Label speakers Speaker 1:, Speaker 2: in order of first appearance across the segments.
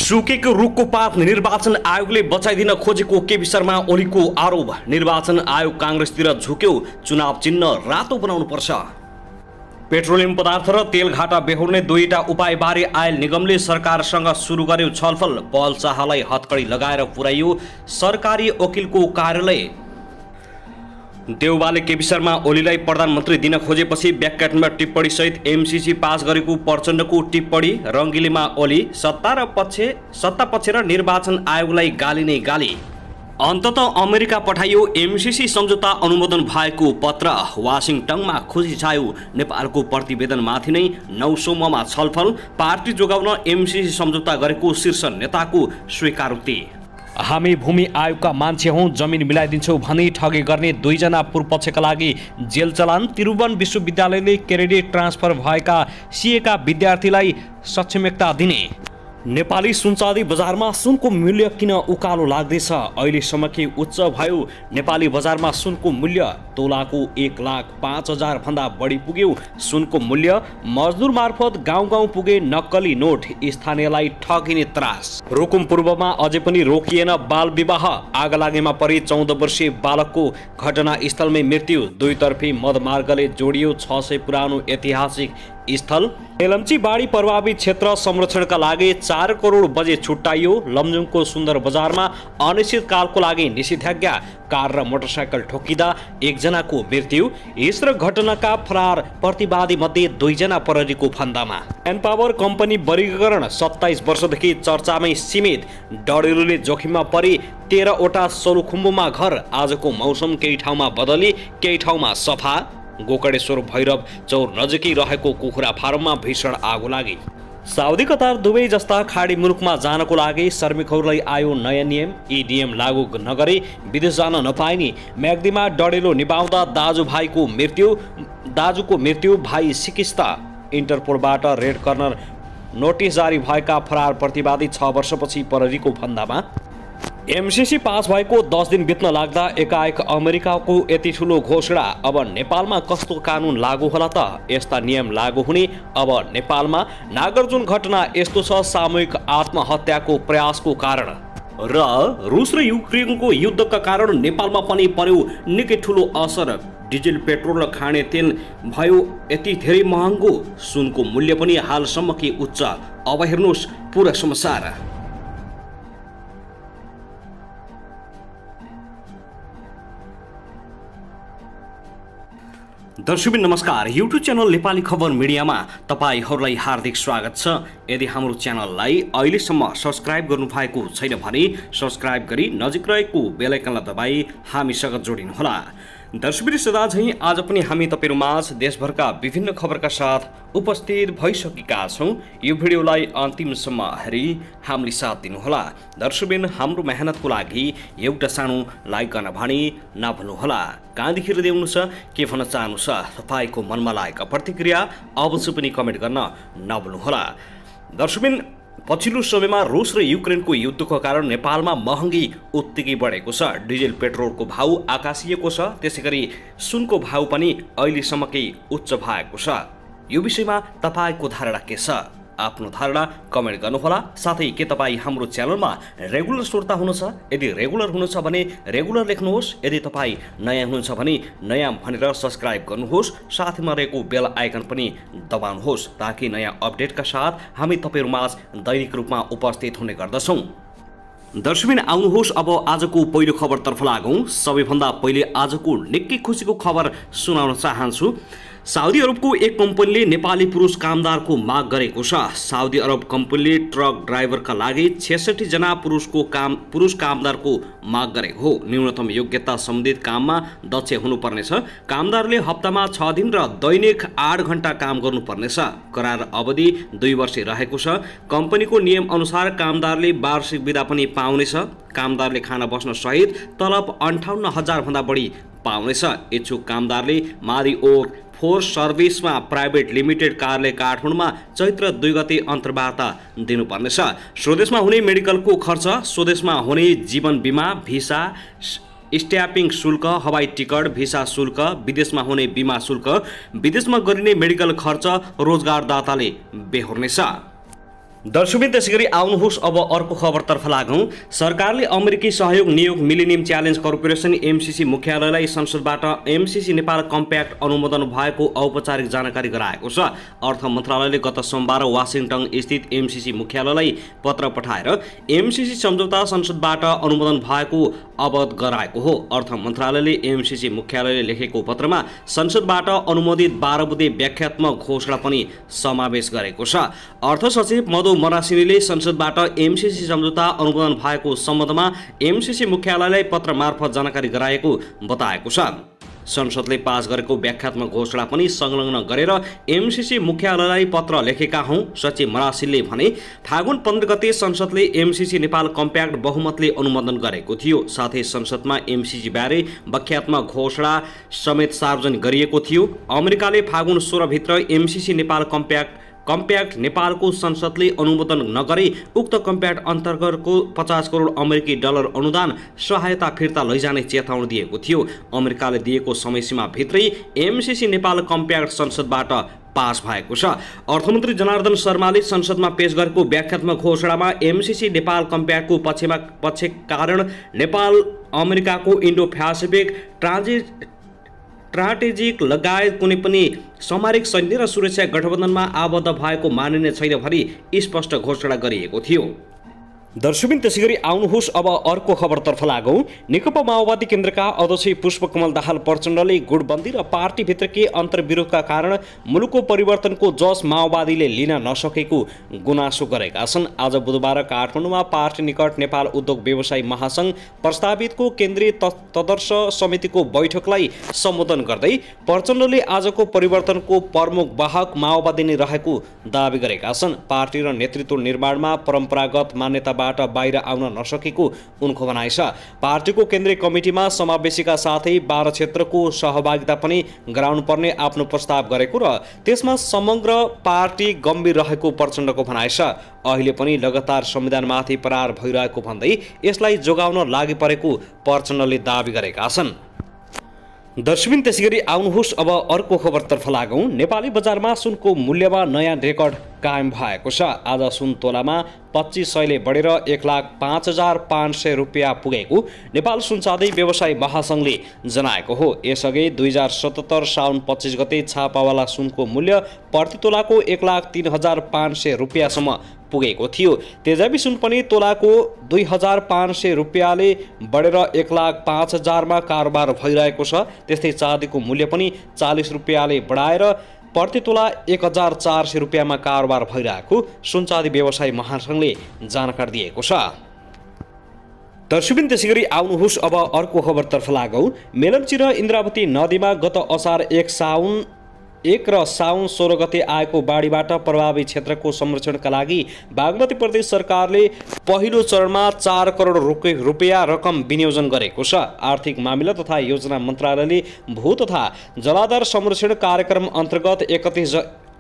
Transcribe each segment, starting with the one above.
Speaker 1: सुकेको रुखको पात निर्वाचन आयोगले बचाइदिन खोजेको केपी शर्मा ओलीको आरोप। निर्वाचन आयोग कांग्रेसतिर झुक्यो, चुनाव चिन्ह रातो बनाउनु पर्छ। पेट्रोलियम पदार्थ र तेल घाटा बेहोर्ने दुईटा उपायबारे आयल निगमले सरकारसँग सुरु गर्यो छलफल। पहल शाहलाई हतकडी लगाएर पुर्याइयो सरकारी वकिलको कार्यालय। देउवाले केपी शर्मा ओलीलाई प्रधानमन्त्री दिन खोजेपछि ब्याकट्यानमा टिप्पणी सहित एमसीसी पास गरेको प्रचण्डको टिप्पणी। रङ्गिलीमा ओली सत्ता पक्ष र निर्वाचन आयोगलाई गाली नै गाली। अन्ततः अमेरिका पठाइयो एमसीसी सम्झौता अनुमोदन भएको पत्र। वाशिङटनमा खुसी छायो। नेपालको प्रतिवेदनमाथि नै 9औँमा छलफल। पार्टी जोगाउन एमसीसी सम्झौता गरेको शीर्ष नेताको स्वीकारोक्ति। हामी भूमि आयोगका मान्छे हौं, जमिन मिलाइदिन्छौं भनी ठगी गर्ने दुईजना पूर्व पक्षका लागि जेल चलान। त्रिभुवन विश्वविद्यालयले क्रेडिट ट्रान्सफर भएका सीएका विद्यार्थीलाई सक्षमता दिने। नेपाली सुनचाँदी बजारमा सुनको मूल्य किन उकालो लाग्दैछ? अहिलेसम्मकै उच्च भयो। नेपाली बजारमा सुनको मूल्य तोलाको 1,05,000 भन्दा बढी पुग्यो। सुनको मूल्य मजदुर मार्फत गाउँ गाउँ पुगे नक्कली नोट, स्थानीयलाई ठगिने त्रास। रुकुम पूर्वमा अझै पनि रोकिएन बाल विवाह। आग लागेमा परि 14 वर्षीय बालकको घटनास्थलमै मृत्यु। दुईतर्फी मदमार्गले जोडियो 600 पुरानो ऐतिहासिक स्थल। एलम्ची बाढी प्रभावित क्षेत्र संरक्षणका लागि 4 करोड बजेट छुट्याइयो। लमजुङको सुन्दर बजारमा अनिश्चितकालको लागि निषेधाज्ञा। कार र मोटरसाइकल ठोकिँदा 1 जनाको मृत्यु। हिंस्र घटनाका फरार प्रतिवादी मध्ये 2 जना प्रहरीको फन्दामा। एनपावर कम्पनी वर्गीकरण 27 वर्षदेखि चर्चामै सीमित। डडेलुले जोखिममा परि 13 वटा सोलुखुम्बुमा घर। आजको मौसम केही ठाउँमा बदली, केही ठाउँमा सफा। गोकर्णेश्वर भैरव चौर नजिकै रहेको कुखुरा फार्ममा भीषण आगो लागि। साउदी कतार दुबई जस्ता खाडी मुलुकमा जानको लागि श्रमिकहरूलाई आयो नयाँ नियम। यी नियम लागू नगरी विदेश जान नपाइने। म्याग्दीमा डडेलो निभाउँदा दाजुको मृत्यु, भाइ सिकिस्ता। इन्टरपोलबाट रेड कर्नर नोटिस जारी भएका फरार प्रतिवादी 6 वर्षपछि प्रहरीको फन्दामा। एमसीसी पास भएको 10 दिन बित्न लाग्दा एकाएक अमेरिकाको यति ठुलो घोषणा। अब नेपालमा कस्तो कानुन लागू होला त? यस्ता नियम लागू हुने अब नेपालमा। नागार्जुन घटना यस्तो छ सामूहिक आत्महत्याको प्रयासको कारण। र रुस र युक्रेनको युद्धका कारण नेपालमा पनि पर्यो निकै ठुलो असर। डिजेल पेट्रोल र खाने तेल भयो यति धेरै महँगो। सुनको मूल्य पनि हालसम्मकै उच्च। अब हेर्नुहोस् पुरा समाचार। दर्शकबिन नमस्कार। युट्युब च्यानल नेपाली खबर मिडियामा तपाईहरूलाई हार्दिक स्वागत छ। यदि हाम्रो च्यानललाई अहिलेसम्म सब्स्क्राइब गर्नुभएको छैन भने सब्स्क्राइब गरी नजिक रहेको बेल आइकनलाई दबाई हामीसँग जोडिनुहोला। दर्शकबिन सदा झैं आज पनि हामी तपाईहरुमाझ देशभरका विभिन्न खबरका साथ उपस्थित भइसकेका छौं। यो भिडियोलाई अन्तिमसम्म हेरी हामीले साथ दिनुहोला। दर्शकबिन हाम्रो मेहनतको लागि एउटा सानो लाइक गर्न भनी नभुल्नुहोला। कहाँदेखि हेर्दै हुनुहुन्छ, के भन्न चाहनुहुन्छ, तपाईको मनमा लागेका प्रतिक्रिया अवश्य पनि कमेन्ट गर्न नभुल्नुहोला। दर्शकबिन पछिल्लो समयमा रुस र युक्रेनको युद्धको कारण नेपालमा महँगी उत्तिकै बढेको छ। डिजेल पेट्रोलको भाउ आकाशिएको छ। त्यसैगरी सुनको भाउ पनि अहिलेसम्मकै उच्च भएको छ। यो विषयमा तपाईको धारणा के छ? आफ्नो धारणा कमेन्ट गर्नुहोला। साथै के तपाईँ हाम्रो च्यानलमा रेगुलर श्रोता हुनुहुन्छ? यदि रेगुलर हुनुहुन्छ भने रेगुलर लेख्नुहोस्। यदि तपाईँ नयाँ हुनुहुन्छ भने नयाँ भनेर सब्स्क्राइब गर्नुहोस्। साथैमा रहेको बेल आइकन पनि दबाउनुहोस् ताकि नयाँ अपडेटका साथ हामी तपाईहरुमाझ दैनिक रूपमा उपस्थित हुने गर्दछौं। दर्शकबिन आउनुहोस् अब आजको पहिलो खबरतर्फ लागौं। सबैभन्दा पहिले आजको निकै खुसीको खबर सुनाउन चाहन्छु। साउदी अरबको एक कम्पनीले नेपाली पुरुष कामदारको माग गरेको छ। साउदी अरब कम्पनीले ट्रक ड्राइभरका लागि 66 जना पुरुष कामदारको माग गरेको हो। न्यूनतम योग्यता सम्बन्धित काममा दक्ष हुनुपर्नेछ। कामदारले हप्तामा 6 दिन र दैनिक 8 घण्टा काम गर्नुपर्नेछ। करार अवधि 2 वर्ष रहेको छ। कम्पनीको नियम अनुसार कामदारले वार्षिक बिदा पनि पाउनेछ। कामदारले खाना बस्न सहित तलब 58,000 भन्दा बढी पाउनेछ। इच्छुक कामदारले मादी ओर फोर्स सर्भिसमा प्राइभेट लिमिटेड कार्यालय काठमाडौँमा चैत्र 2 गते अन्तर्वार्ता दिनुपर्नेछ। स्वदेशमा हुने मेडिकलको खर्च, स्वदेशमा हुने जीवन बिमा, भिसा, स्ट्याम्पिङ शुल्क, हवाई टिकट, भिसा शुल्क, विदेशमा हुने बिमा शुल्क, विदेशमा गरिने मेडिकल खर्च रोजगारदाताले बेहोर्नेछ। दर्शकबिन त्यसैगरी आउनुहोस् अब अर्को खबरतर्फ लागौँ। सरकारले अमेरिकी सहयोग नियोग मिलेनियम च्यालेन्ज कर्पोरेसन एमसिसी मुख्यालयलाई संसदबाट एमसिसी नेपाल कम्प्याक्ट अनुमोदन भएको औपचारिक जानकारी गराएको छ। अर्थ मन्त्रालयले गत सोमबार वाशिङटन स्थित एमसिसी मुख्यालयलाई पत्र पठाएर एमसिसी सम्झौता संसदबाट अनुमोदन भएको अवगत गराएको हो। अर्थ मन्त्रालयले एमसिसी मुख्यालयले लेखेको पत्रमा संसदबाट अनुमोदित 12 बुँदे व्याख्यात्मक घोषणा पनि समावेश गरेको छ। अर्थ सचिव मधु मरासिनीले संसदबाट एमसिसी सम्झौता अनुमोदन भएको सम्बन्धमा एमसिसी मुख्यालयलाई पत्र मार्फत जानकारी गराएको बताएको छ। संसदले पास गरेको व्याख्यात्मक घोषणा पनि संलग्न गरेर एमसिसी मुख्यालयलाई पत्र लेखेका हौं। सचिव मरासिनले भने फागुन 15 गते संसदले एमसिसी नेपाल कम्प्याक्ट बहुमतले अनुमोदन गरेको थियो। साथै संसदमा एमसिसी बारे व्याख्यात्मक घोषणा समेत सार्वजनिक गरिएको थियो। अमेरिकाले फागुन 16 भित्र एमसिसी नेपाल कम्प्याक्ट नेपालको संसदले अनुमोदन नगरे उक्त कम्प्याक्ट अन्तर्गतको 50 करोड अमेरिकी डलर अनुदान सहायता फिर्ता लैजाने चेतावनी दिएको थियो। अमेरिकाले दिएको समयसीमा भित्रै एमसिसी नेपाल कम्प्याक्ट संसदबाट पास भएको छ। अर्थमन्त्री जनार्दन शर्माले संसदमा पेश गरेको व्याख्यात्मक घोषणामा एमसिसी नेपाल कम्प्याक्टको पक्ष कारण नेपाल अमेरिकाको इन्डो प्यासिफिक स्ट्राटेजिक लगायत कुनै पनि सामरिक सैन्य र सुरक्षा गठबन्धनमा आबद्ध भएको मानिने छैन भनी स्पष्ट घोषणा गरिएको थियो। दर्शकबिन त्यसैगरी आउनुहोस् अब अर्को खबरतर्फ लागौँ। नेकपा माओवादी केन्द्रका अध्यक्ष पुष्पकमल दाहाल प्रचण्डले गुटबन्दी र पार्टीभित्रकै अन्तर्विरोधका कारण मुलुकको परिवर्तनको जस माओवादीले लिन नसकेको गुनासो गरेका छन्। आज बुधबार काठमाडौँमा पार्टी निकट नेपाल उद्योग व्यवसायी महासंघ प्रस्तावितको केन्द्रीय तदर्श समितिको बैठकलाई सम्बोधन गर्दै प्रचण्डले आजको परिवर्तनको प्रमुख वाहक माओवादी नै रहेको दावी गरेका छन्। पार्टी र नेतृत्व निर्माणमा परम्परागत मान्यता बाहिर आउन नसकेको उनको भनाइ छ। पार्टीको केन्द्रीय कमिटीमा समावेशीका साथै 12 क्षेत्रको सहभागिता पनि गराउनुपर्ने आफ्नो प्रस्ताव गरेको र त्यसमा समग्र पार्टी गम्भीर रहेको प्रचण्डको भनाइ छ। अहिले पनि लगातार संविधानमाथि प्रहार भइरहेको भन्दै यसलाई जोगाउन लागि परेको प्रचण्डले दावी गरेका छन्। दर्शकबिन त्यसैगरी आउनुहोस् अब अर्को खबरतर्फ लागौँ। नेपाली बजारमा सुनको मूल्यमा नयाँ रेकर्ड कायम भएको छ। आज सुन तोलामा 2500ले बढेर 1,05,500 रुपियाँ पुगेको नेपाल सुनचाँदी व्यवसायी महासंघले जनाएको हो। यसअघि 2077 साउन 25 गते छापावाला सुनको मूल्य प्रति तोलाको 1,03,500 रुपियाँसम्म पुगेको थियो। तेजाबी सुन पनि तोलाको 2,500 रुपियाँले बढेर 1,05,000 मा कारोबार भइरहेको छ। त्यस्तै चाँदीको मूल्य पनि 40 रुपियाँले बढाएर प्रति तोला 1,400 रुपियाँमा कारोबार भइरहेको सुनचाँदी व्यवसायी महासंघले जानकारी दिएको छ। दर्शकबिन त्यसैगरी आउनुहोस् अब अर्को खबरतर्फ लागौँ। मेलम्ची र इन्द्रावती नदीमा गत असार 1 र साउन 16 गते आएको बाढीबाट प्रभावित क्षेत्रको संरक्षणका लागि बागमती प्रदेश सरकारले पहिलो चरणमा 4 करोड रुपियाँ रकम विनियोजन गरेको छ। आर्थिक मामिला तथा योजना मन्त्रालयले भू तथा जलाधार संरक्षण कार्यक्रम अन्तर्गत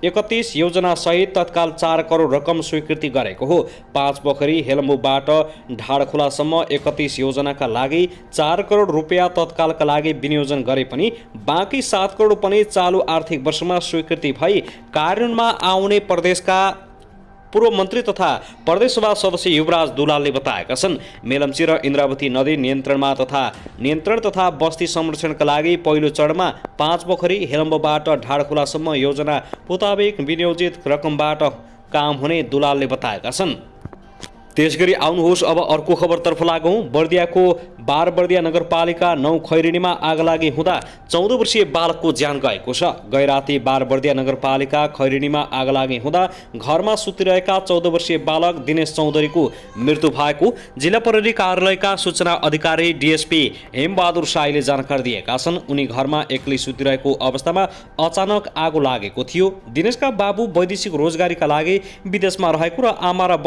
Speaker 1: 31 योजना सहित तत्काल 4 करोड रकम स्वीकृति गरेको हो। 5 पोखरी हेलम्बुबाट ढाडखोलासम्म 31 योजनाका लागि 4 करोड रुपियाँ तत्कालका लागि विनियोजन गरे पनि बाँकी 7 करोड पनि चालु आर्थिक वर्षमा स्वीकृति भई कार्यान्वयनमा आउने प्रदेशका पूर्व मन्त्री तथा प्रदेशसभा सदस्य युवराज दुलालले बताएका छन्। मेलम्ची र इन्द्रावती नदी नियन्त्रण तथा बस्ती संरक्षणका लागि पहिलो चरणमा 5 पोखरी हेलम्बुबाट ढाडखोलासम्म योजना मुताबिक विनियोजित रकमबाट काम हुने दुलालले बताएका छन्। त्यसगरी आउनुहोस् अब अर्को खबरतर्फ लागौँ। बर्दियाको बारबर्दिया नगरपालिका 9 खैरेनीमा आगलागी हुँदा 14 वर्षीय बालकको ज्यान गएको छ। गैराती बारबर्दिया नगरपालिका खैरेनीमा आगलागी हुँदा घरमा सुतिरहेका 14 वर्षीय बालक दिनेश चौधरीको मृत्यु भएको जिल्ला प्रहरी कार्यालयका सूचना अधिकारी डीएसपी हेमबहादुर साईले जानकारी दिएका छन्। उनी घरमा एक्लै सुतिरहेको अवस्थामा अचानक आगो लागेको थियो। दिनेशका बाबु वैदेशिक रोजगारीका लागि विदेशमा रहेको र आमा र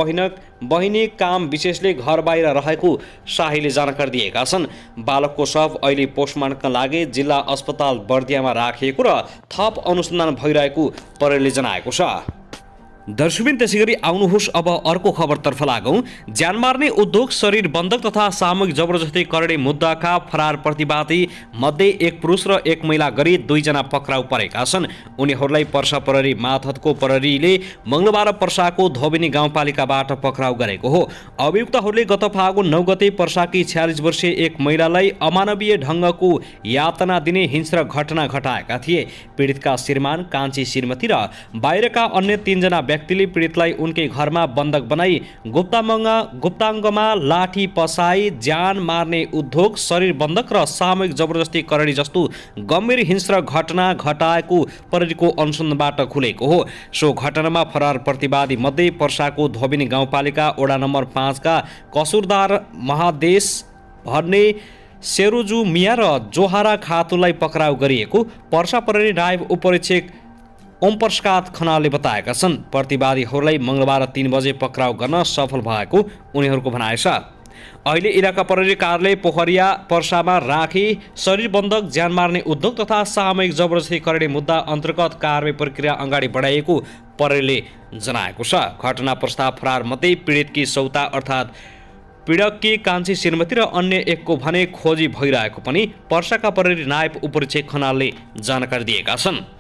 Speaker 1: बहिनी काम विशेषले घर बाहिर रहेको शाहीले जानकारी दिएका छन्। बालकको शव अहिले पोस्टमार्टमका लागि जिल्ला अस्पताल बर्दियामा राखिएको र थप अनुसन्धान भइरहेको प्रहरीले जनाएको छ। दर्शकबिन त्यसैगरी आउनुहोस् अब अर्को खबरतर्फ लागौं। ज्यान मार्ने उद्योग, शरीर बन्धक तथा सामूहिक जबरजस्ती गर्ने मुद्दाका फरार प्रतिवादी मध्ये एक पुरुष र एक महिला गरी 2 जना पक्राउ परेका छन्। उनीहरूलाई पर्सा प्रहरी मातहतको प्रहरीले मंगलबार पर्साको धोबिनी गाउँपालिकाबाट पक्राउ गरेको हो। अभियुक्तहरूले गत फागुन 9 गते पर्साकी 46 वर्षीय एक महिलालाई अमानवीय ढङ्गको यातना दिने हिंस्र घटना घटाएका थिए। पीडितका श्रीमान, कान्छी श्रीमती र बाहिरका अन्य 3 जना व्यक्तिले पीडितलाई उनकै घरमा बन्धक बनाई गुप्ताङ्गमा लाठी पसाई, ज्यान मार्ने उद्योग, शरीर बन्धक र सामूहिक जबरजस्ती करणी जस्तो गम्भीर हिंस्र घटना घटाएको प्रहरीको अनुसन्धानबाट खुलेको हो। सो घटनामा फरार प्रतिवादी मध्ये पर्साको धोबिनी गाउँपालिका वडा नम्बर 5 का कसुरदार महादेश भन्ने सेरोजु मिया र जोहारा खातुलाई पक्राउ गरिएको पर्सा प्रहरी नायब उपरीक्षक ओमप्रसाद खनालले बताएका छन्। प्रतिवादीहरूलाई मंगलबार 3 बजे पक्राउ गर्न सफल भएको उनीहरूको भनाइ छ। अहिले इलाका प्रहरी कार्यालय पोखरिया पर्सामा राखी शरीर बन्धक, ज्यान मार्ने उद्योग तथा सामूहिक जबरजस्ती गर्ने मुद्दा अन्तर्गत कारबाही प्रक्रिया अगाडि बढाइएको प्रहरीले जनाएको छ। घटना प्रस्ताव फरार मध्ये पीडितकी सौता अर्थात् पीडककी कान्छी श्रीमती र अन्य एकको भने खोजी भइरहेको पनि पर्साका प्रहरी नायब उपरीक्षक खनालले जानकारी दिएका छन्।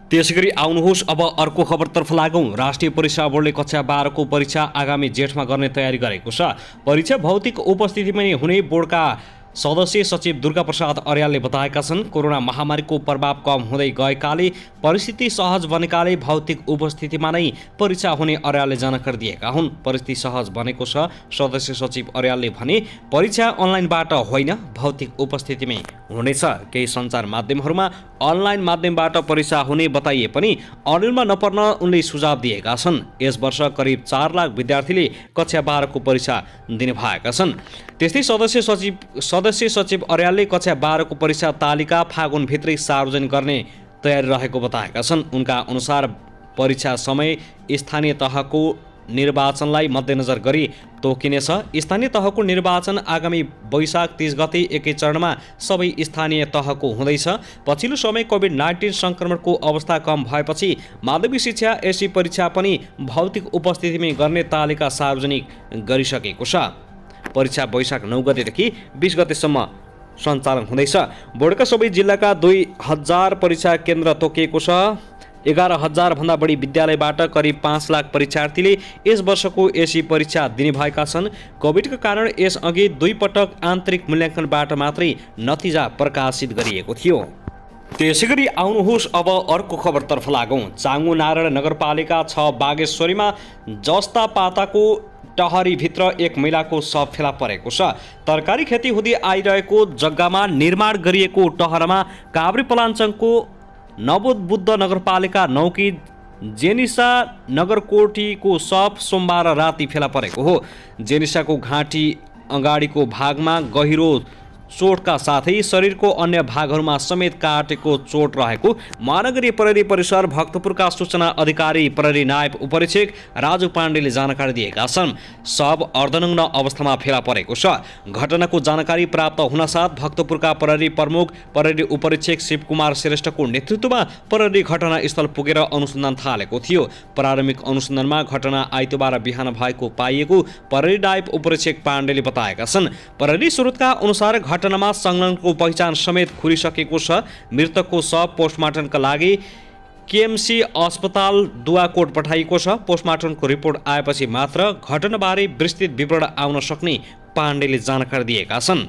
Speaker 1: त्यसैगरी आउनुहोस् अब अर्को खबरतर्फ लागौं। राष्ट्रिय परीक्षा बोर्डले कक्षा 12 को परीक्षा आगामी जेठमा गर्ने तयारी गरेको छ। परीक्षा भौतिक उपस्थितिमा हुने बोर्डका सदस्य सचिव दुर्गा प्रसाद अर्यालले बताएका छन्। कोरोना महामारीको प्रभाव कम हुँदै गएकाले परिस्थिति सहज बनेकाले भौतिक उपस्थितिमा नै परीक्षा हुने अर्यालले जानकारी दिएका हुन्। परिस्थिति सहज बनेको छ। सदस्य सचिव अर्यालले भने परीक्षा अनलाइनबाट होइन, भौतिक उपस्थितिमै हुनेछ। केही सञ्चार माध्यमहरूमा अनलाइन माध्यमबाट परीक्षा हुने बताइए पनि अनिलमा नपर्न उनले सुझाव दिएका छन्। यस वर्ष करिब 4 लाख विद्यार्थीले कक्षा 12 को परीक्षा दिने भएका छन्। त्यस्तै सदस्य सचिव अर्यालले कक्षा 12 को परीक्षा तालिका फागुनभित्रै सार्वजनिक गर्ने तयारी रहेको बताएका छन्। उनका अनुसार परीक्षा समय स्थानीय तहको निर्वाचनलाई मध्यनजर गरी तोकिनेछ। स्थानीय तहको निर्वाचन आगामी वैशाख 30 गते एकै चरणमा सबै स्थानीय तहको हुँदैछ। पछिल्लो समय कोभिड-19 संक्रमणको अवस्था कम भएपछि माध्यमिक शिक्षा एससी परीक्षा पनि भौतिक उपस्थितिमै गर्ने तालिका सार्वजनिक गरिसकेको छ। परीक्षा वैशाख 9 गतेदेखि 20 गतेसम्म सञ्चालन हुँदैछ। बोर्डका सबै जिल्लाका 2000 परीक्षा केन्द्र तोकिएको छ। 11,000 भन्दा बढी विद्यालयबाट करिब 5 लाख परीक्षार्थीले यस वर्षको एससी परीक्षा दिने भएका छन्। कोभिडका कारण यसअघि 2 पटक आन्तरिक मूल्याङ्कनबाट मात्रै नतिजा प्रकाशित गरिएको थियो। त्यसैगरी आउनुहोस् अब अर्को खबरतर्फ लागौं। चाङ्गु नारायण नगरपालिका 6 बागेश्वरीमा जस्ता पाताको टहरीभित्र एक महिलाको शव फेला परेको छ। तरकारी खेती हुँदै आइरहेको जग्गामा निर्माण गरिएको टहरमा काभ्रेपलाञ्चोकको नवोदबुद्ध नगरपालिका 9 की जेनिसा नगरकोटीको शव सोमबार राति फेला परेको हो। जेनिसाको घाँटी अगाडिको भागमा गहिरो चोटका साथै शरीरको अन्य भागहरूमा समेत काटेको चोट रहेको महानगरीय प्रहरी परिसर भक्तपुरका सूचना अधिकारी प्रहरी नायब उपरीक्षक राजु पाण्डेले जानकारी दिएका छन्। शव अर्धनग्न अवस्थामा फेला परेको छ। घटनाको जानकारी प्राप्त हुनसाथ भक्तपुरका प्रहरी प्रमुख प्रहरी उपरीक्षक शिवकुमार श्रेष्ठको नेतृत्वमा प्रहरी घटनास्थल पुगेर अनुसन्धान थालेको थियो। प्रारम्भिक अनुसन्धानमा घटना आइतबार बिहान भएको पाइएको प्रहरी नायब उपरीक्षक पाण्डेले बताएका छन्। प्रहरी स्रोतका अनुसार घटनामा संलग्नको पहिचान समेत खुलिसकेको छ। मृतकको शव पोस्टमार्टमका लागि केएमसी अस्पताल दुवाकोट पठाइएको छ। पोस्टमार्टमको रिपोर्ट आएपछि मात्र घटनाबारे विस्तृत विवरण आउन सक्ने पाण्डेले जानकारी दिएका छन्।